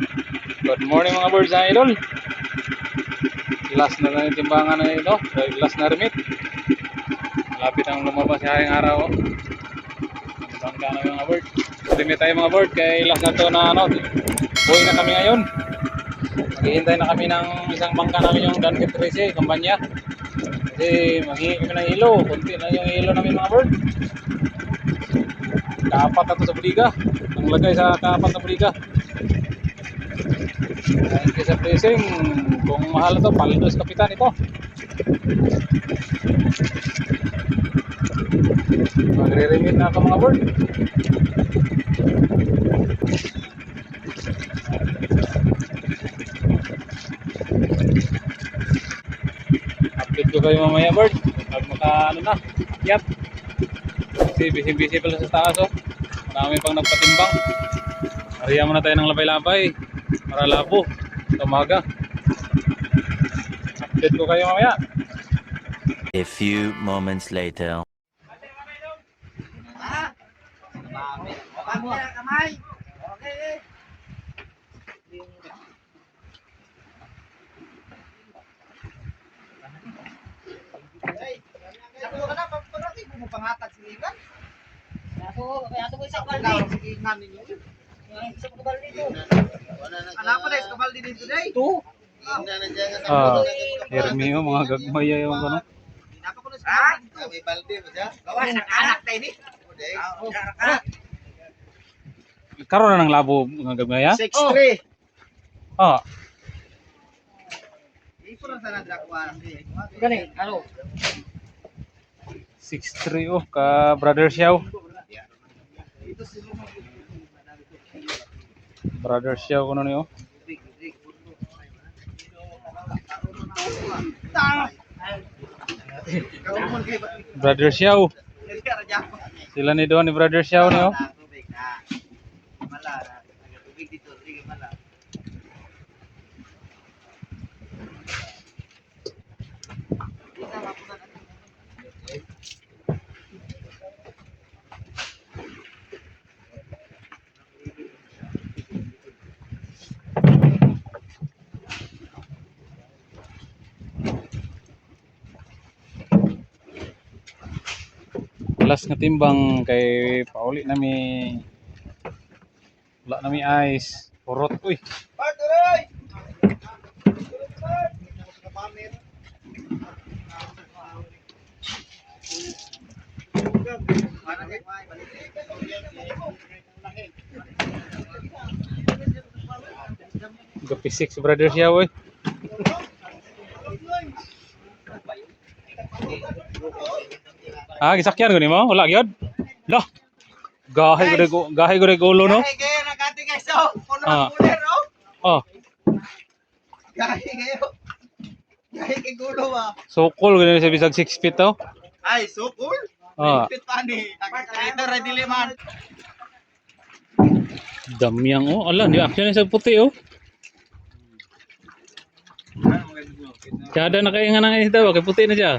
Good morning mga birds na idol. Last na lang yung timbangan na ito. Last na remit. Malapit ang lumabas sa haring araw. Bangka na yung mga bird. Remit tayo mga bird. Kaya last na ito na ano. Buhay na kami ngayon. Maghihintay na kami ng isang bangka namin yung Duncan 13 kampanya. Kasi maghihingi kami ng hilo. Kunti na yung hilo namin mga bird. Kaapat na ito sa buliga. Ang lagay sa kaapat na buliga. Thank you sa blessing. Kung mahal ito, paldos kapitan ito. Magre-remit na ako mga bird. Update ko kayo mamaya bird. Pag maka ano na, yap. Kasi busy-busy pala sa taas oh. Marami pang nagpatimbang. Ariya muna tayo ng labay-labay. Para labo. Sa umaga. Update ko kayo mamaya. A few moments later. Kamay. Okay. Ako ka na pagpapalaki mo pangatag siligan. Ako ko isang baldi. Silingan ninyo. Isang baldi dito. Anak ko dahil baldi dito day. Ito. Hermio mga gagmaya yung ano. May baldi mo siya. Gawas ang anak tayo ni. Karoon na ng labo mga gagmaya? 6-3. Ah. Galing, ano? 6-3 oh ka Brother Xiao. Brother Xiao kuno niyo. Brother Xiao. Sila ni doon ni Brother Xiao niyo. Last nga timbang kay pauli nami wala nami ice purot uy gapisik si Brother siya uy. Ah, gisakyan ko nimo? Wala gyud. Lah. Gahay ko ulo no. Gahay kayo nagati guys. Oh, puno Ah. ang cooler oh. Oh, Gahay kayo. Gahay kay gulo ah. sukol gani sa bisag 6 feet to. Ay, so cool. Ah, Pit pa ni. Ito ra dili man. damyang oh. Ala, di action sa puti oh. Kada na kayo nga nang isda, kay puti na siya.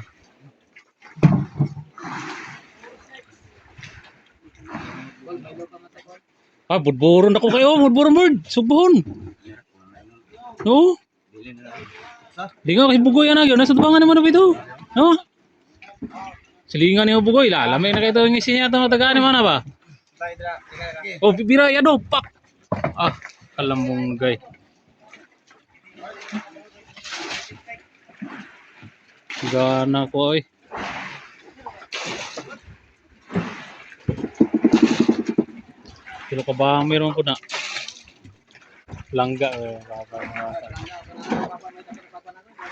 Ah, budburon ako kayo, budburon bird, subuhon. No? Di nga kay bugoy ana gyud, nasa tubangan naman dito. No? Silingan niyo bugoy, lalamay na kayo to ng isinya to tagaan man ba? Oh, bibira ya do, pak. Ah, kalamong gay. Gana ko ay. Kilo ka ba meron ko na? Langga eh.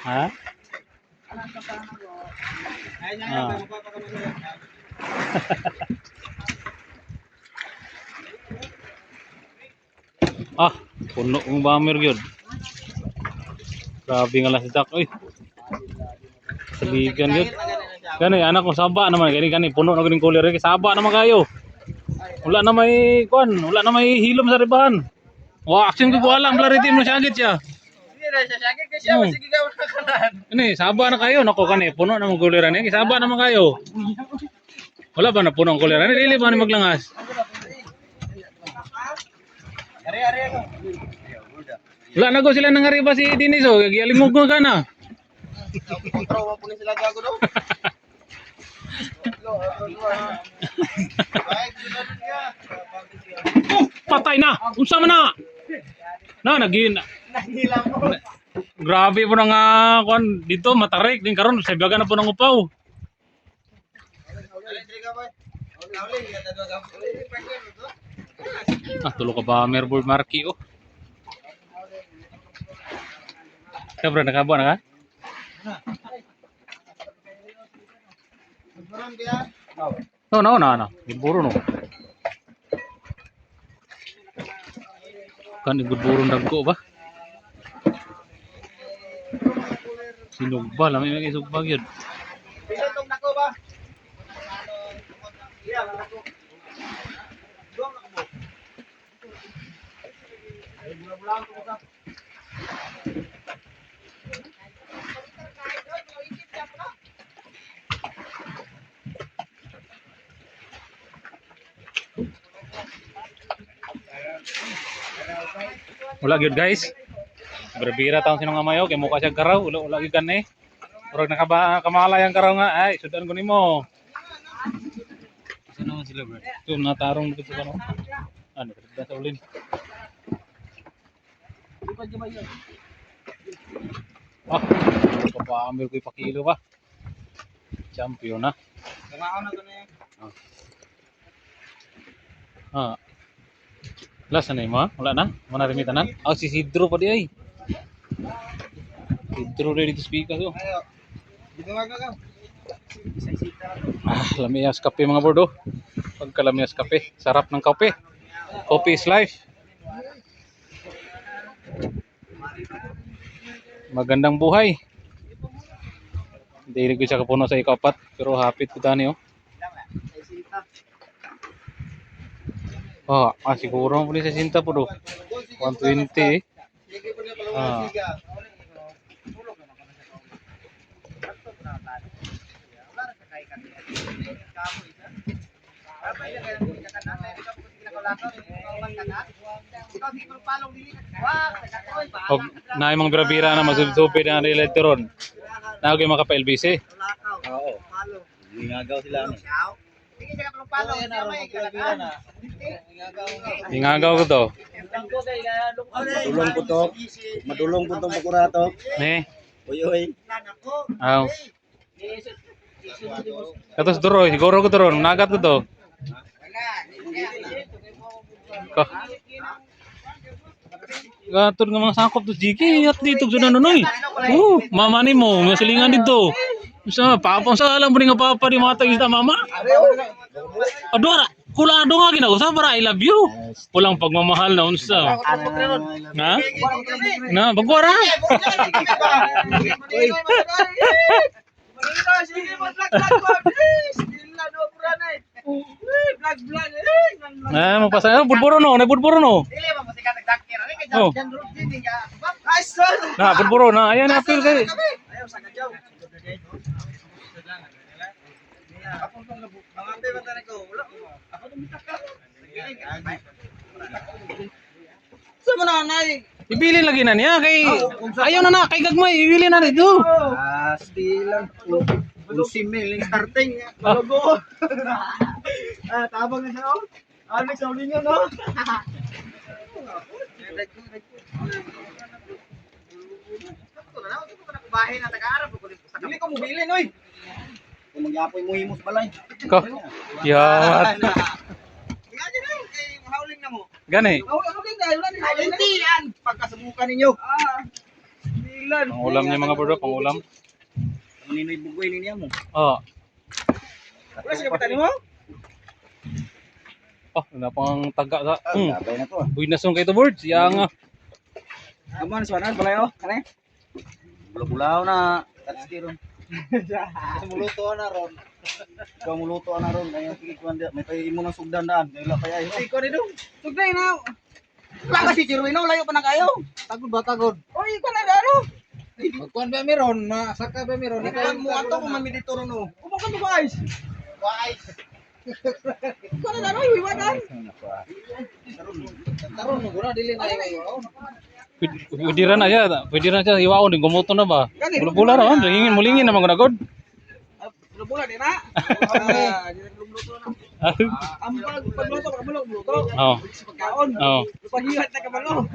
Ha? Ah, puno ng bamer yun. Grabe nga lasidak. Uy. Saligan yun. Gani, anak ko saba naman. Gani, puno na ganing cooler. Saba naman kayo. Wala na may kuan, wala na may hilom sa ribahan. Wah, action ko alam, clarity mo sagit siya. Hindi na siya sakit kasi siya sige ka na kanan. Ini, saba na kayo. Nako kani, puno na mong kuliran ni. Saba naman kayo. Wala ba na puno ang kuliran ni? Dili ba ni maglangas? Ari ako. Wala na ko sila nangariba si Dinis oh. Gialimog ko ka na. Trauma po ni sila gago daw. Patay na. Unsa man na? Na nagin. Nahilang mo. Grabe po nang kuan dito matarik din karon sa baga na po nang upaw. Tulo ka ba Merboard Marky oh. Kabra nakabo na ka? No. Giburo no. Kan giburo dagko ba? Sinugba lang may sugbag yun. Pinatong nako ba? Iya, nako. Dong nako. Ay bulan ko ka. Wala gyud guys. Berbira taon sinong amayo kay mukha siya karaw ulo gyud kan eh. Murag nakamalay ang karaw nga ay sudan ko nimo. Sino man sila bro? Ito natarong dito sa kano. Ano kada sa ulin. Ah, kapamil ko ipakilo ba? Champion na. Kamaon na to na yan. Ah. Last na mo? Wala na? Mana remitanan? Oh, si Sidro pa di ay. Sidro ready to speak ako. Ayo. Dito wag ka. Lamias kape mga bordo. Pagka lamias kape, sarap ng kape. Coffee is life. Magandang buhay. Hindi ko siya kapuno sa ikapat, pero hapit ko tani oh. Siguro mo sa sinta po do. 120 eh. Ah. Og naay mga birabira na masubsupid na nila ron. Na gyud maka LBC. Oo. Ngagaw sila ano. Sige ka palo palo. Ingagaw ko to. Madulong ko to. Madulong ko to makurato. Ne. Uy. Aw. Katos duro, siguro ko to ron. Nagat ko to. Ko. Gatod nga mga sakop to Jiki at dito sunan noy. Mama ni mo, masilingan dito. Sa papang sa alam mo nga papa di mata isda mama. Adora, kulado nga ginausa para I love you. Pulang pagmamahal na unsa. Na? Na, bagwara. Nah, mau pasang budburo no, no. Oh. Nah, budburo na, ayan apil kay. Sama na nay. Ibili lagi na niya kay ayaw na kay gagmay ibili na dito. Stilan. Simil starting bago. Tabang na siya oh. Ano sa ulingan no? Dili ko mobile noy. Kung magyapoy mo himos balay. Ko. Yawat. Ngani na kay hauling na mo. Gani. Hauling na, wala ni hauling. Pagkasubukan ninyo. Stilan. Pangulam niya mga bro, pangulam. Ninoy bugoy niya mo. Oh. Wala siya kapitan mo? Oh, na pang taga sa. Labay na to. Buy na song kay to boards. Yang Aman suanan balay oh, kane. Bulaw na tatstiron. Muluto na ron. Ikaw muluto na ron kaya kikuan may pay imo nang sugdan daan. Wala pa ay. Iko ni dong. Sugday na. Wala kasi Jirwino layo pa na kayo. Tagod ba tagod? Oy, iko na ano? Magkuan ba meron? Masaka ba meron? Ikaw mo ato kung mamidito ron no. Kumo ka guys. Guys. Iko na ano iwanan. Taron mo gura dili na kayo. Pwede ra na siya. Pwede na siya. Iwaon din. Gumuto na ba? Bula-bula naman. Mulingin naman ko na god. Bulan din na. Di lumluto na. Ang pagluto kabalo luto. Oo. Pagkaon. Oo. Paghihat na kabalo.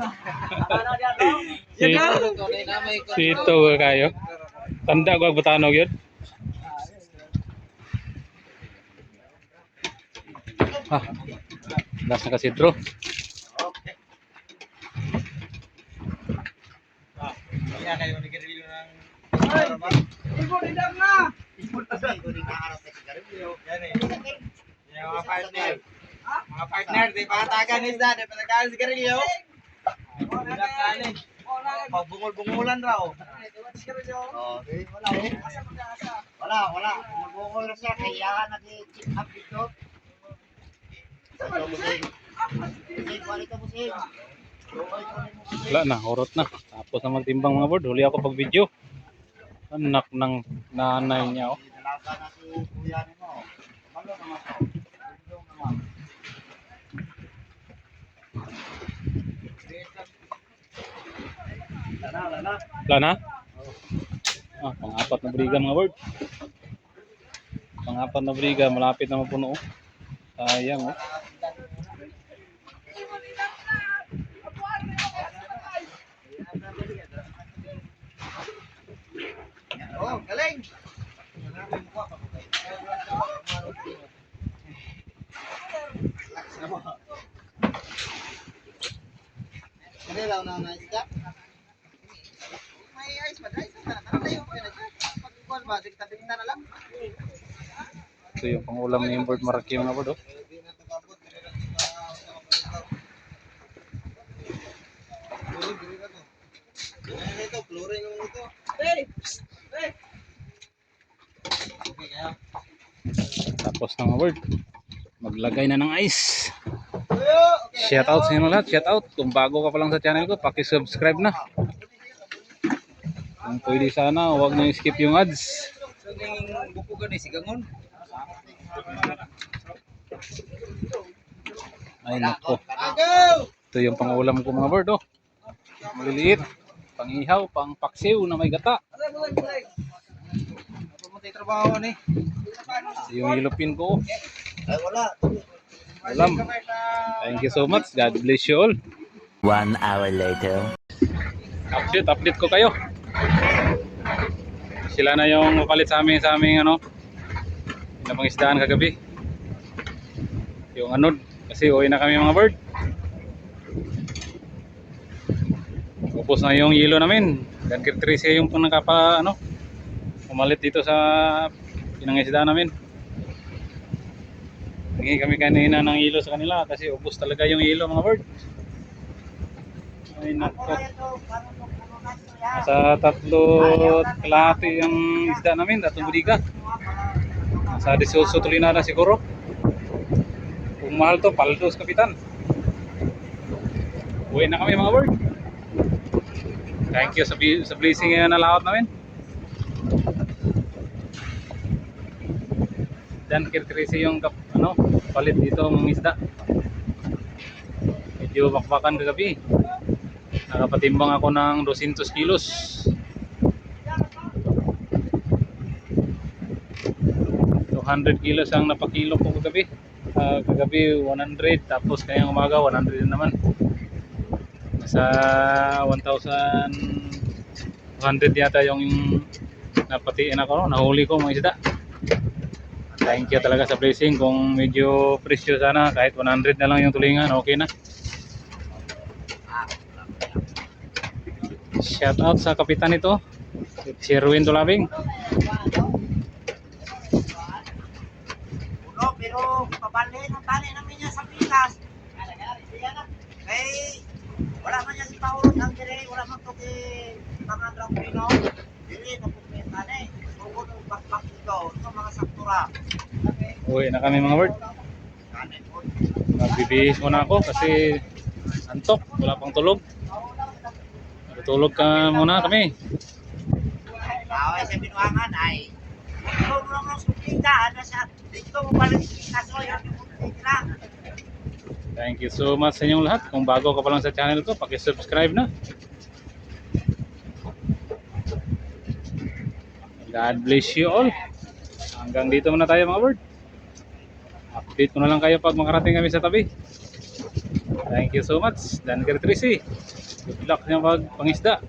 Sito kayo. Tanda ko ang butanog yun. Das na kasi Dro. Kaya kayo nagre-review ng Ibo didam na. Ibo na sa harap sa sigarilyo. Yan eh. Yung mga partner. Mga partner, di pa katagan isda, di pa katagan sigarilyo. Pagbungol-bungulan raw. Okay, wala eh. Wala. Magbungol na siya, kaya nag-check up dito. Wala na, urot na. Tapos na magtimbang mga board. Huli ako pag video. Anak ng nanay niya. Oh. Wala na? Pang-apat na briga mga board. Pang-apat na briga. Malapit na mapuno. Oh. Sayang. Oh. Oh, galing. Kanilaw na na isda. May ice ba? Ice na. Nakatayo ko yun. Pag-ikuan ba? Dikta-dikta na lang. Ito yung pang-ulam ni Import Maraki mga board. Oh. Tapos na mga board. Maglagay na ng ice. Shout out sa inyo lahat. Shout out. Kung bago ka pa lang sa channel ko, paki-subscribe na. Kung pwede sana, huwag na skip yung ads. Bukugan ni sigangon. Ay nako. Ito yung pang-ulam ko mga board. Oh. Maliliit. Pang-ihaw, pang-paksiw na may gata. Trabaho ni. Yung ilupin ko. Ay wala. Ulam. Thank you so much. God bless you all. 1 hour later. Update ko kayo. Sila na yung mapalit sa aming ano, napangisdaan kagabi. Yung anod. Kasi uwi na kami mga bird. Upos na yung yelo namin. Dan Kirtrisi yung nakapa ano, umalit dito sa pinangisdaan namin. Hingi kami kanina ng yelo sa kanila kasi ubos talaga yung yelo mga bird. Ay nako. Nasa 3 kalahati yung isda namin, 3 budiga. Nasa 18 tulinada siguro. Kung mahal to, paldos kapitan. Uwi na kami mga bird. Thank you sa blessing na lahat namin. Dan Kirtrisi yung ano, palit dito mga isda. Medyo bakbakan kagabi. Nakapatimbang ako ng 200 kilos. 200 kilos ang napakilo ko kagabi. Kagabi 100, tapos kayang umaga 100 din naman. Nasa 1,200 yata yung napatiin ako, nahuli ko mga isda. Thank you talaga sa blessing. Kung medyo presyo sana, kahit 100 na lang yung tulingan, okay na. Shout out sa kapitan nito, si Erwin Tulabing. Pero pabalik ang tali namin niya sa Pinas. Eh, wala man niya si Paolo ang dire, wala man to kay Pangandrang Pino. Dili na pupunta na eh. Huwag ng bakbak dito, ito mga saktura. Uwi na kami mga bird. Magbibihis muna ako kasi antok, wala pang tulog. Tulog ka muna kami. Away sa binuangan ay ito mo lang ang sukita, ano siya, dito mo balik sa kaso, yun yung sukita. Thank you so much sa inyong lahat. Kung bago ka pa lang sa channel ko, paki-subscribe na. God bless you all. Hanggang dito muna tayo mga bird. Update ko na lang kayo pag makarating kami sa tabi. Thank you so much. Dan Gertrisi. Good luck sa pag pangisda.